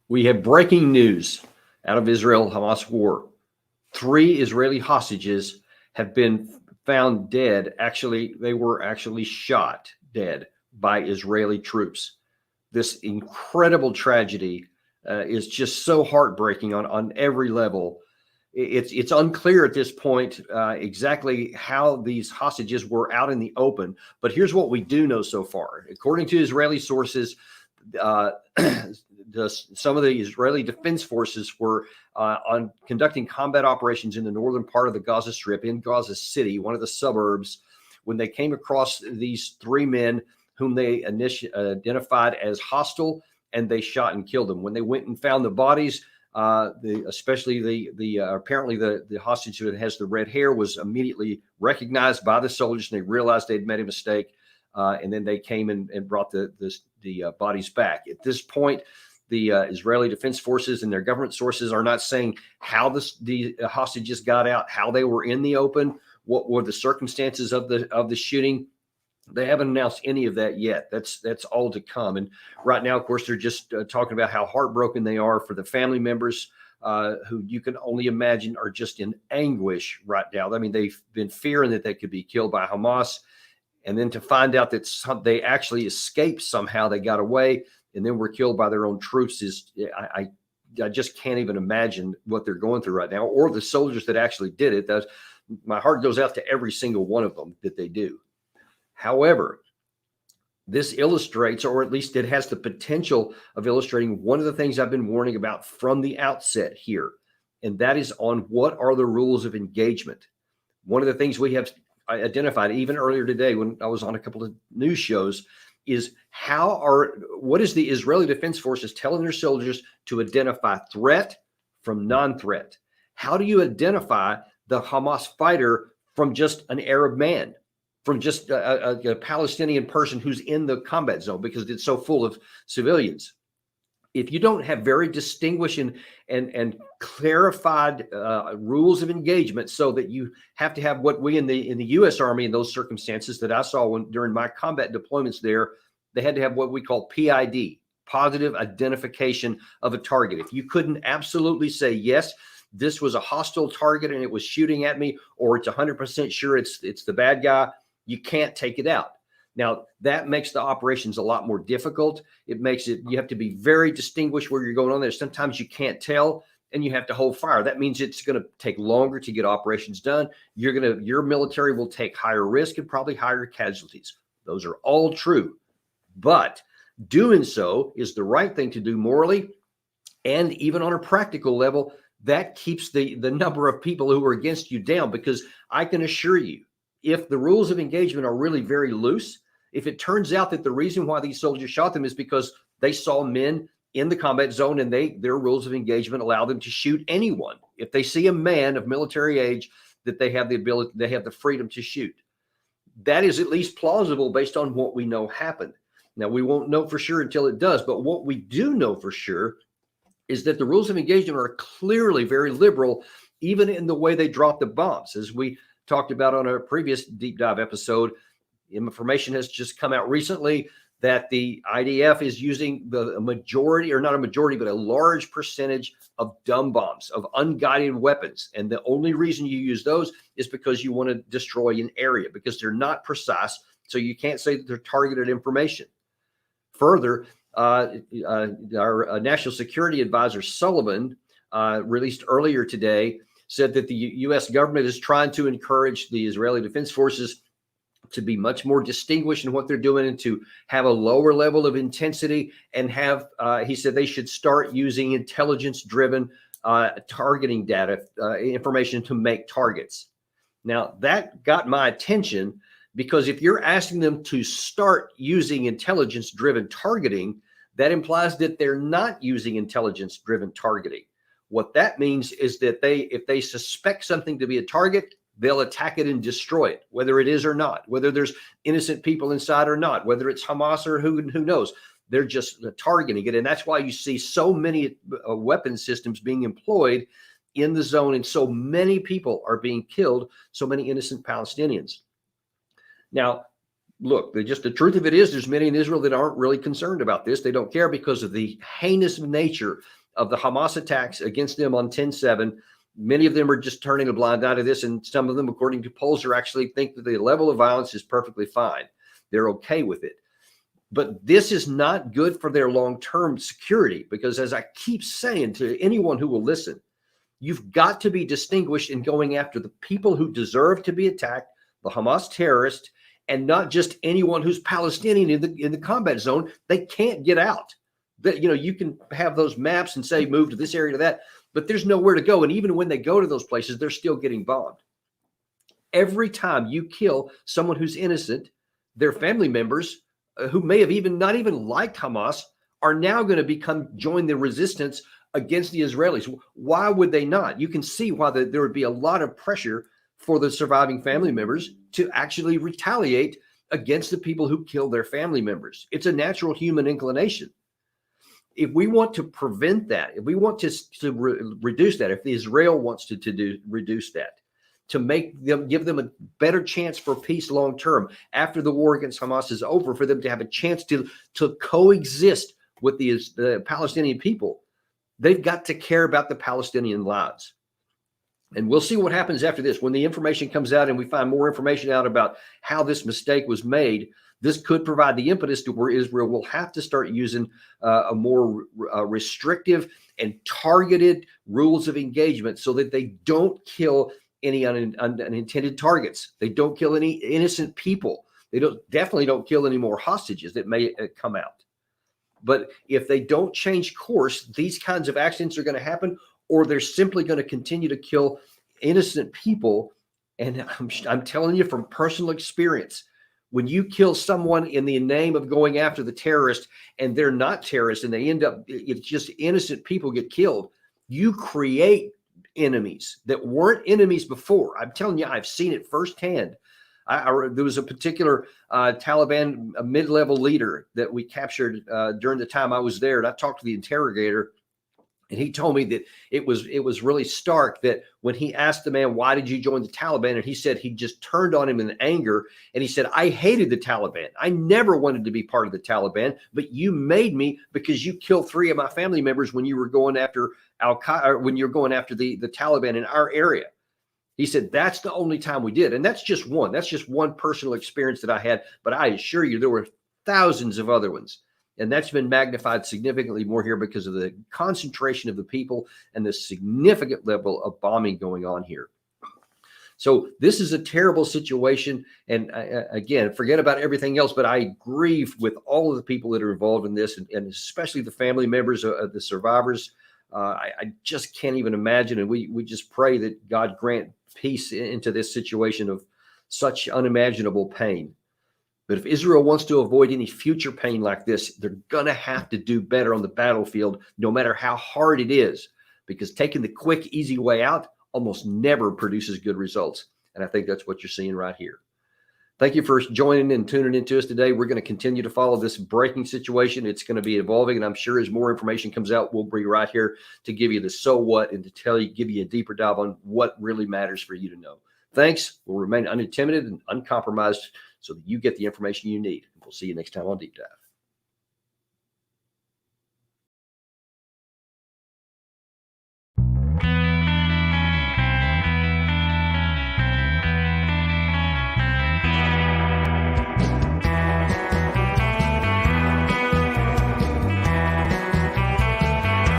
We have breaking news out of Israel-Hamas war. 3 Israeli hostages have been found dead. Actually, they were actually shot dead by Israeli troops. This incredible tragedy is just so heartbreaking on every level. It's unclear at this point exactly how these hostages were out in the open. But here's what we do know so far. According to Israeli sources, uh, some of the Israeli Defense Forces were on conducting combat operations in the northern part of the Gaza Strip in Gaza City, one of the suburbs, when they came across these 3 men whom they identified as hostile, and they shot and killed them. When they went and found the bodies, especially the apparently the hostage that has the red hair was immediately recognized by the soldiers, and they realized they'd made a mistake. And then they came and brought the bodies back. At this point, the Israeli Defense Forces and their government sources are not saying how the hostages got out, how they were in the open, what were the circumstances of the shooting. They haven't announced any of that yet. That's all to come. And right now, of course, they're just talking about how heartbroken they are for the family members who you can only imagine are just in anguish right now. I mean, they've been fearing that they could be killed by Hamas. And then to find out that they actually escaped somehow, they got away, and then were killed by their own troops is I just can't even imagine what they're going through right now, or the soldiers that actually did it. My heart goes out to every single one of them that they do. However, this illustrates, or at least it has the potential of illustrating, one of the things I've been warning about from the outset here, and that is on what are the rules of engagement. One of the things we have identified even earlier today when I was on a couple of news shows is what is the Israeli Defense Forces telling their soldiers to identify threat from non-threat? How do you identify the Hamas fighter from just an Arab man, from just a Palestinian person who's in the combat zone, because it's so full of civilians? If you don't have very distinguished and clarified rules of engagement, so that you have to have what we in the U.S. Army in those circumstances that I saw during my combat deployments there, they had to have what we call PID, positive identification of a target. If you couldn't absolutely say, yes, this was a hostile target and it was shooting at me, or it's 100% sure it's the bad guy, you can't take it out. Now, that makes the operations a lot more difficult. It makes it, you have to be very distinguished where you're going on there. Sometimes you can't tell, and you have to hold fire. That means it's going to take longer to get operations done. Your military will take higher risk and probably higher casualties. Those are all true. But doing so is the right thing to do morally, and even on a practical level, that keeps the number of people who are against you down, because I can assure you, if the rules of engagement are really very loose, if it turns out that the reason why these soldiers shot them is because they saw men in the combat zone and their rules of engagement allow them to shoot anyone. If they see a man of military age, that they have the ability, they have the freedom to shoot. That is at least plausible based on what we know happened. Now, we won't know for sure until it does, but what we do know for sure is that the rules of engagement are clearly very liberal, even in the way they drop the bombs. As we talked about on a previous deep dive episode, information has just come out recently that the IDF is using the majority, or not a majority, but a large percentage of dumb bombs, of unguided weapons. And the only reason you use those is because you want to destroy an area, because they're not precise. So you can't say that they're targeted information. Further, our National Security Advisor Sullivan released earlier today said that the U.S. government is trying to encourage the Israeli Defense Forces to be much more distinguished in what they're doing, and to have a lower level of intensity, and have, he said they should start using intelligence-driven targeting data, information to make targets. Now, that got my attention, because if you're asking them to start using intelligence-driven targeting, that implies that they're not using intelligence-driven targeting. What that means is that if they suspect something to be a target, they'll attack it and destroy it, whether it is or not, whether there's innocent people inside or not, whether it's Hamas or who knows. They're just targeting it. And that's why you see so many weapon systems being employed in the zone, and so many people are being killed, so many innocent Palestinians. Now, look, the truth of it is, there's many in Israel that aren't really concerned about this. They don't care because of the heinous nature of the Hamas attacks against them on 10/7. Many of them are just turning a blind eye to this, and some of them, according to polls, are actually think that the level of violence is perfectly fine. They're okay with it. But this is not good for their long-term security, because as I keep saying to anyone who will listen, you've got to be distinguished in going after the people who deserve to be attacked, the Hamas terrorists, and not just anyone who's Palestinian in the combat zone. They can't get out. That, you know, you can have those maps and say move to this area to that, but there's nowhere to go. And even when they go to those places, they're still getting bombed. Every time you kill someone who's innocent, their family members who may have not even liked Hamas are now going to join the resistance against the Israelis. Why would they not? You can see why there would be a lot of pressure for the surviving family members to actually retaliate against the people who killed their family members. It's a natural human inclination. If we want to prevent that, if we want to reduce that, if Israel wants to reduce that, to give them a better chance for peace long term after the war against Hamas is over, for them to have a chance to coexist with the Palestinian people, they've got to care about the Palestinian lives. And we'll see what happens after this. When the information comes out and we find more information out about how this mistake was made, this could provide the impetus to where Israel will have to start using a more restrictive and targeted rules of engagement, so that they don't kill any unintended targets. They don't kill any innocent people. They definitely don't kill any more hostages that may come out. But if they don't change course, these kinds of accidents are going to happen, or they're simply going to continue to kill innocent people. And I'm telling you from personal experience, when you kill someone in the name of going after the terrorist, and they're not terrorists, and they end up, it's just innocent people get killed, you create enemies that weren't enemies before. I'm telling you, I've seen it firsthand. There was a particular Taliban mid-level leader that we captured during the time I was there, and I talked to the interrogator, and he told me that it was really stark that when he asked the man, why did you join the Taliban? And he said he just turned on him in anger. And he said, I hated the Taliban. I never wanted to be part of the Taliban, but you made me, because you killed 3 of my family members when you were going after Al-Qaeda, when you're going after the Taliban in our area. He said, that's the only time we did. And that's just one personal experience that I had. But I assure you, there were thousands of other ones. And that's been magnified significantly more here because of the concentration of the people and the significant level of bombing going on here. So this is a terrible situation. And again, forget about everything else, but I grieve with all of the people that are involved in this, and especially the family members of the survivors. I just can't even imagine. And we just pray that God grant peace into this situation of such unimaginable pain. But if Israel wants to avoid any future pain like this, they're going to have to do better on the battlefield, no matter how hard it is, because taking the quick, easy way out almost never produces good results. And I think that's what you're seeing right here. Thank you for joining and tuning into us today. We're going to continue to follow this breaking situation. It's going to be evolving, and I'm sure as more information comes out, we'll be right here to give you the so what and to give you a deeper dive on what really matters for you to know. Thanks. We'll remain unintimidated and uncompromised so that you get the information you need. We'll see you next time on Deep Dive.